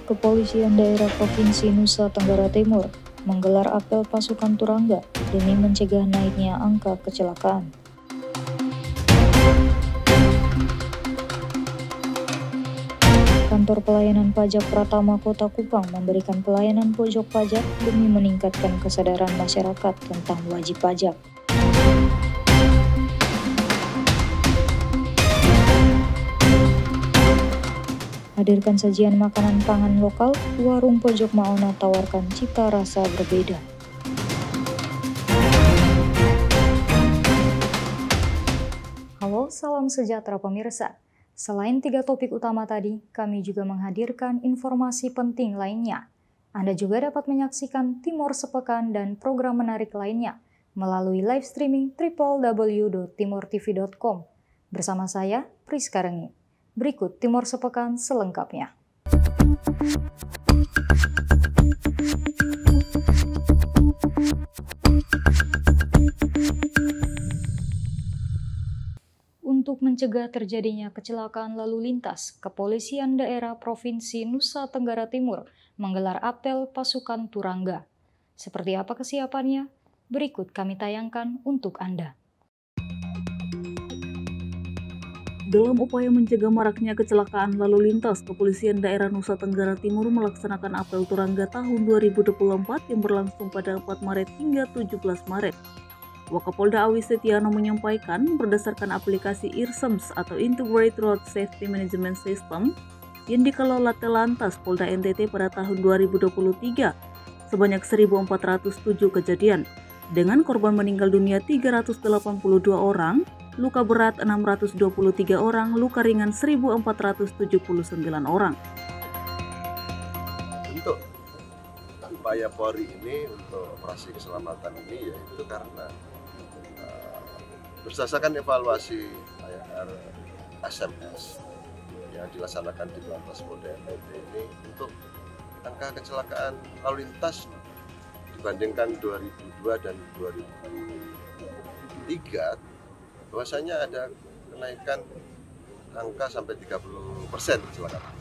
Kepolisian Daerah Provinsi Nusa Tenggara Timur menggelar apel pasukan Turangga demi mencegah naiknya angka kecelakaan. Kantor Pelayanan Pajak Pratama Kota Kupang memberikan pelayanan pojok pajak demi meningkatkan kesadaran masyarakat tentang wajib pajak. Hadirkan sajian makanan pangan lokal, warung pojok Maona tawarkan cita rasa berbeda. Halo, salam sejahtera pemirsa. Selain 3 topik utama tadi, kami juga menghadirkan informasi penting lainnya. Anda juga dapat menyaksikan Timor Sepekan dan program menarik lainnya melalui live streaming www.timortv.com. Bersama saya, Priska Rengi. Berikut Timor Sepekan selengkapnya. Untuk mencegah terjadinya kecelakaan lalu lintas, Kepolisian Daerah Provinsi Nusa Tenggara Timur menggelar apel pasukan Turangga. Seperti apa kesiapannya? Berikut kami tayangkan untuk Anda. Dalam upaya mencegah maraknya kecelakaan lalu lintas, Kepolisian Daerah Nusa Tenggara Timur melaksanakan apel Turangga tahun 2024 yang berlangsung pada 4 Maret hingga 17 Maret. Wakapolda Awi Setiano menyampaikan berdasarkan aplikasi IRSEMS atau Integrated Road Safety Management System yang dikelola Telantas Polda NTT pada tahun 2023, sebanyak 1.407 kejadian, dengan korban meninggal dunia 382 orang, luka berat 623 orang, luka ringan 1.479 orang. Untuk upaya Polri ini untuk operasi keselamatan ini yaitu karena berdasarkan evaluasi IR SMS yang dilaksanakan di Telantas Polda NTT ini untuk angka kecelakaan lalu lintas dibandingkan 2002 dan 2003 bahwasanya ada kenaikan angka sampai 30% kecelakaan.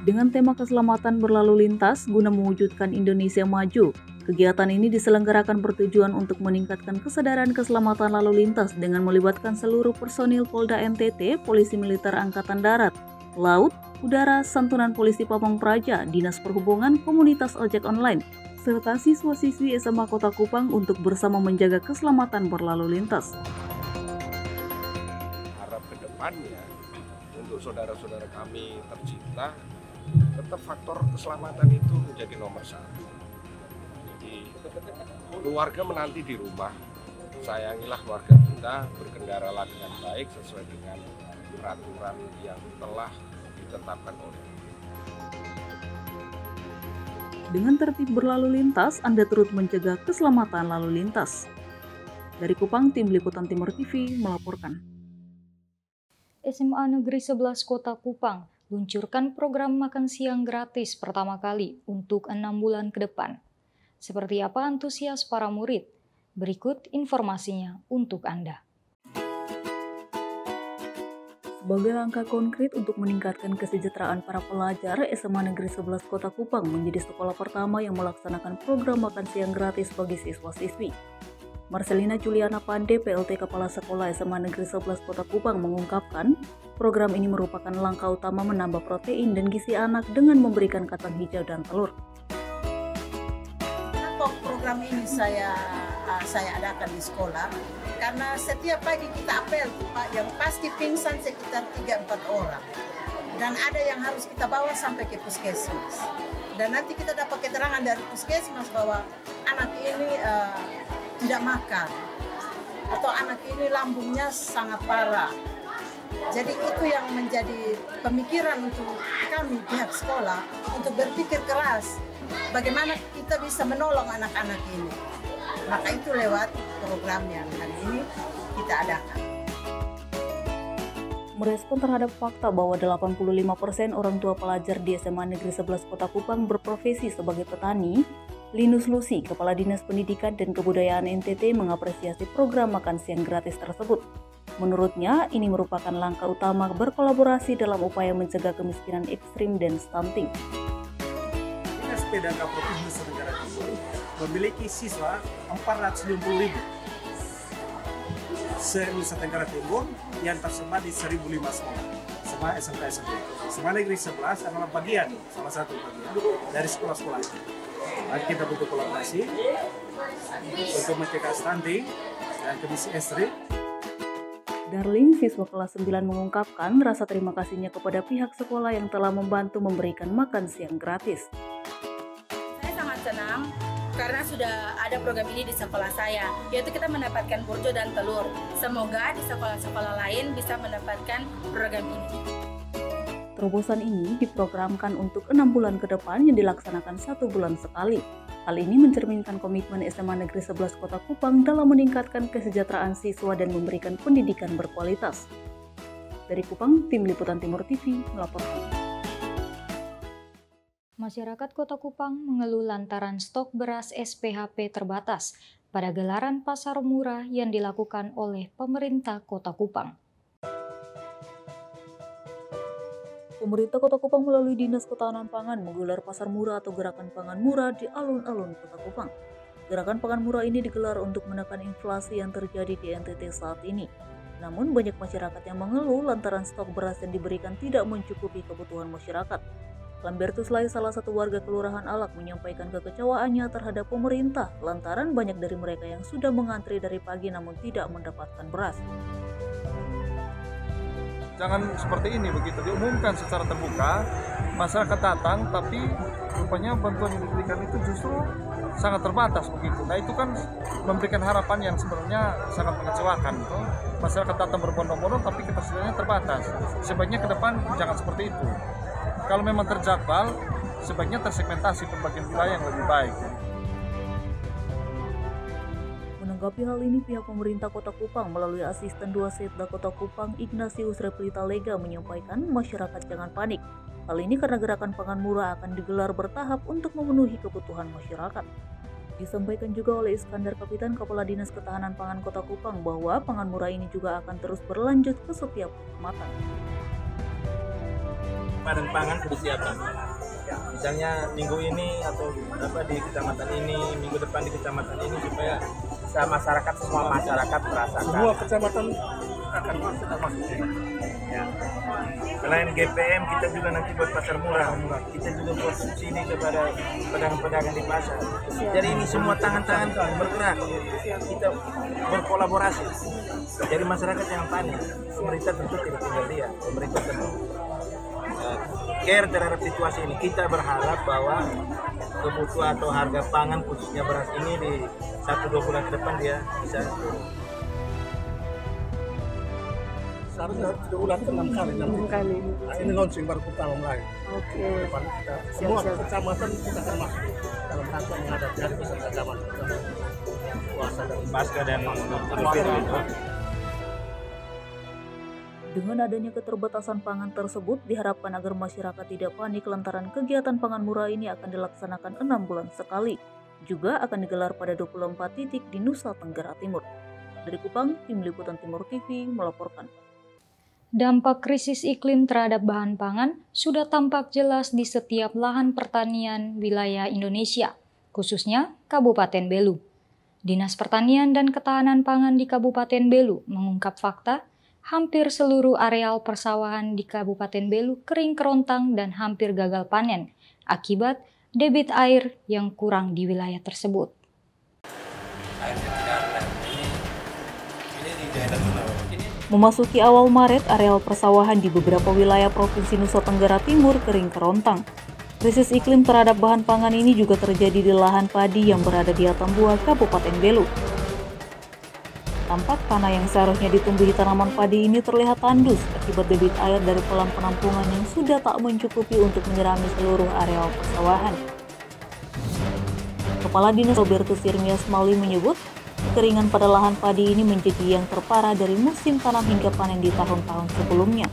Dengan tema keselamatan berlalu lintas guna mewujudkan Indonesia maju, kegiatan ini diselenggarakan bertujuan untuk meningkatkan kesadaran keselamatan lalu lintas dengan melibatkan seluruh personil Polda NTT, Polisi Militer Angkatan Darat, Laut, Udara, Santunan Polisi Pamong Praja, Dinas Perhubungan, Komunitas Ojek Online, serta siswa-siswi SMA Kota Kupang untuk bersama menjaga keselamatan berlalu lintas. Harap ke depannya untuk saudara-saudara kami tercinta, tetap faktor keselamatan itu menjadi nomor 1. Jadi keluarga menanti di rumah, sayangilah keluarga kita, berkendaralah dengan baik sesuai dengan peraturan yang telah ditetapkan oleh. Dengan tertib berlalu lintas, Anda turut mencegah keselamatan lalu lintas. Dari Kupang, Tim Liputan Timor TV melaporkan. SMA Negeri 11 Kota Kupang luncurkan program makan siang gratis pertama kali untuk 6 bulan ke depan. Seperti apa antusias para murid? Berikut informasinya untuk Anda. Sebagai langkah konkret untuk meningkatkan kesejahteraan para pelajar, SMA Negeri 11 Kota Kupang menjadi sekolah pertama yang melaksanakan program makan siang gratis bagi siswa-siswi. Marcelina Juliana Pande, PLT Kepala Sekolah SMA Negeri 11 Kota Kupang mengungkapkan, program ini merupakan langkah utama menambah protein dan gizi anak dengan memberikan kacang hijau dan telur. Program ini saya adakan di sekolah karena setiap pagi kita apel Pak, yang pasti pingsan sekitar 3-4 orang dan ada yang harus kita bawa sampai ke puskesmas dan nanti kita dapat keterangan dari puskesmas bahwa anak ini tidak makan atau anak ini lambungnya sangat parah. Jadi itu yang menjadi pemikiran untuk kami pihak sekolah untuk berpikir keras bagaimana kita bisa menolong anak-anak ini. Maka itu lewat program yang hari ini kita adakan. Merespon terhadap fakta bahwa 85% orang tua pelajar di SMA Negeri 11 Kota Kupang berprofesi sebagai petani, Linus Lusi, Kepala Dinas Pendidikan dan Kebudayaan NTT, mengapresiasi program makan siang gratis tersebut. Menurutnya, ini merupakan langkah utama berkolaborasi dalam upaya mencegah kemiskinan ekstrim dan stunting. Dinas PDK Provinsi Nusa Tenggara Timur memiliki siswa 450.000 se-Nusa Tenggara Timur yang tersebar di 1.005 sekolah, semua SMK. Sekolah negeri 11 adalah salah satu bagian dari sekolah-sekolah itu. Mari kita butuh kolaborasi untuk mencegah stunting dan kemiskinan ekstrim. Darling, siswa kelas 9 mengungkapkan rasa terima kasihnya kepada pihak sekolah yang telah membantu memberikan makan siang gratis. Saya sangat senang karena sudah ada program ini di sekolah saya, yaitu kita mendapatkan burjo dan telur. Semoga di sekolah-sekolah lain bisa mendapatkan program ini. Terobosan ini diprogramkan untuk 6 bulan ke depan yang dilaksanakan 1 bulan sekali. Hal ini mencerminkan komitmen SMA Negeri 11 Kota Kupang dalam meningkatkan kesejahteraan siswa dan memberikan pendidikan berkualitas. Dari Kupang, Tim Liputan Timur TV melaporkan. Masyarakat Kota Kupang mengeluh lantaran stok beras SPHP terbatas pada gelaran pasar murah yang dilakukan oleh pemerintah Kota Kupang. Pemerintah Kota Kupang melalui Dinas Ketahanan Pangan menggelar pasar murah atau gerakan pangan murah di alun-alun Kota Kupang. Gerakan pangan murah ini digelar untuk menekan inflasi yang terjadi di NTT saat ini. Namun banyak masyarakat yang mengeluh lantaran stok beras yang diberikan tidak mencukupi kebutuhan masyarakat. Lambertus Lai, salah satu warga Kelurahan Alak, menyampaikan kekecewaannya terhadap pemerintah lantaran banyak dari mereka yang sudah mengantri dari pagi namun tidak mendapatkan beras. Jangan seperti ini, begitu diumumkan secara terbuka, masyarakat datang, tapi rupanya bantuan yang diberikan itu justru sangat terbatas begitu. Nah itu kan memberikan harapan yang sebenarnya sangat mengecewakan. Gitu. Masyarakat datang berbondong-bondong, tapi ketersediaannya terbatas. Sebaiknya ke depan jangan seperti itu. Kalau memang terjadwal, sebaiknya tersegmentasi pembagian wilayah yang lebih baik. Menanggapi hal ini, pihak pemerintah Kota Kupang melalui Asisten 2 Setda Kota Kupang Ignatius Replita Lega menyampaikan masyarakat jangan panik. Hal ini karena gerakan pangan murah akan digelar bertahap untuk memenuhi kebutuhan masyarakat. Disampaikan juga oleh Iskandar Kapitan Kepala Dinas Ketahanan Pangan Kota Kupang bahwa pangan murah ini juga akan terus berlanjut ke setiap kecamatan. Badan pangan sudah siapkan. Misalnya minggu ini atau di kecamatan ini, minggu depan di kecamatan ini supaya masyarakat, semua masyarakat merasakan. Semua kecamatan akan masuk. Ya. Selain GPM, kita juga nanti buat pasar murah. Kita juga buat subsidi kepada pedagang-pedagang di pasar. Jadi ini semua tangan-tangan bergerak. Kita berkolaborasi. Jadi masyarakat yang panik. Pemerintah tentu tidak tinggal diam. Pemerintah tentu care terhadap situasi ini. Kita berharap bahwa kebutuhan atau harga pangan khususnya beras ini di 1-2 bulan ke depan dia bisa turun. Seharusnya sudah ulang 6 kali. Nah, ini launching baru pertama mulai. Oke. Depan kita, semua kecamatan kita akan masuk dalam rangka menghadapi hari besar kecamatan. Puasa dan Pasca dan Dengan adanya keterbatasan pangan tersebut, diharapkan agar masyarakat tidak panik lantaran kegiatan pangan murah ini akan dilaksanakan 6 bulan sekali. Juga akan digelar pada 24 titik di Nusa Tenggara Timur. Dari Kupang, Tim Liputan Timur TV melaporkan. Dampak krisis iklim terhadap bahan pangan sudah tampak jelas di setiap lahan pertanian wilayah Indonesia, khususnya Kabupaten Belu. Dinas Pertanian dan Ketahanan Pangan di Kabupaten Belu mengungkap fakta hampir seluruh areal persawahan di Kabupaten Belu kering kerontang dan hampir gagal panen akibat debit air yang kurang di wilayah tersebut. Memasuki awal Maret, areal persawahan di beberapa wilayah Provinsi Nusa Tenggara Timur kering kerontang. Krisis iklim terhadap bahan pangan ini juga terjadi di lahan padi yang berada di Atambua, Kabupaten Belu. Tampak tanah yang seharusnya ditumbuhi tanaman padi ini terlihat tandus akibat debit air dari kolam penampungan yang sudah tak mencukupi untuk menyirami seluruh areal persawahan. Kepala Dinas Robertus Yermias Mauli menyebut, kekeringan pada lahan padi ini menjadi yang terparah dari musim tanam hingga panen di tahun-tahun sebelumnya.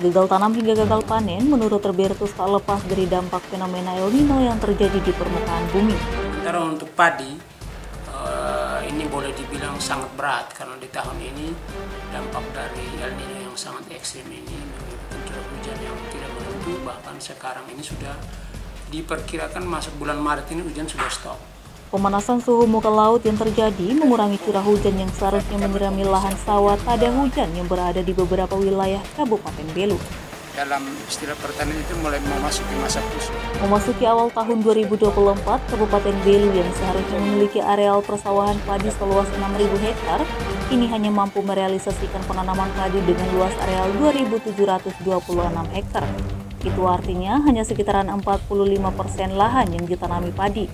Gagal tanam hingga gagal panen menurut Robertus tak lepas dari dampak fenomena El Nino yang terjadi di permukaan bumi. Sementara untuk padi, ini boleh dibilang sangat berat karena di tahun ini dampak dari El Nino yang sangat ekstrim ini menyebabkan curah hujan yang tidak menentu, bahkan sekarang ini sudah diperkirakan masuk bulan Maret ini hujan sudah stop. Pemanasan suhu muka laut yang terjadi mengurangi curah hujan yang seharusnya menyirami lahan sawah tada hujan yang berada di beberapa wilayah Kabupaten Belu. Dalam istilah pertanian itu mulai memasuki masa busuk. Memasuki awal tahun 2024, Kabupaten Belu yang seharusnya memiliki areal persawahan padi seluas 6.000 hektar, kini hanya mampu merealisasikan penanaman padi dengan luas areal 2.726 hektar. Itu artinya hanya sekitaran 45% lahan yang ditanami padi.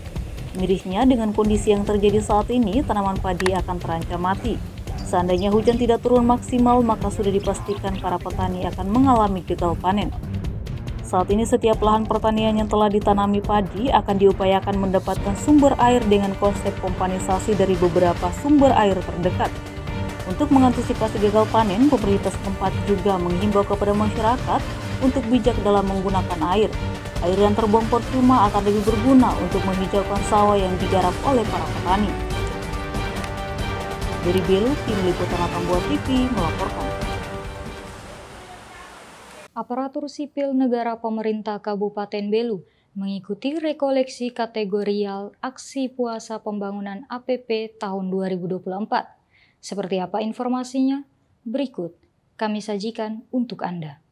Mirisnya, dengan kondisi yang terjadi saat ini, tanaman padi akan terancam mati. Seandainya hujan tidak turun maksimal, maka sudah dipastikan para petani akan mengalami gagal panen. Saat ini setiap lahan pertanian yang telah ditanami padi akan diupayakan mendapatkan sumber air dengan konsep pompanisasi dari beberapa sumber air terdekat. Untuk mengantisipasi gagal panen, pemerintah setempat juga menghimbau kepada masyarakat untuk bijak dalam menggunakan air. Air yang terbuang percuma akan lebih berguna untuk menghijaukan sawah yang digarap oleh para petani. Dari Belu, tim liputan Tambua TV melaporkan. Aparatur sipil negara pemerintah Kabupaten Belu mengikuti rekoleksi kategorial Aksi Puasa Pembangunan APP tahun 2024. Seperti apa informasinya? Berikut kami sajikan untuk Anda.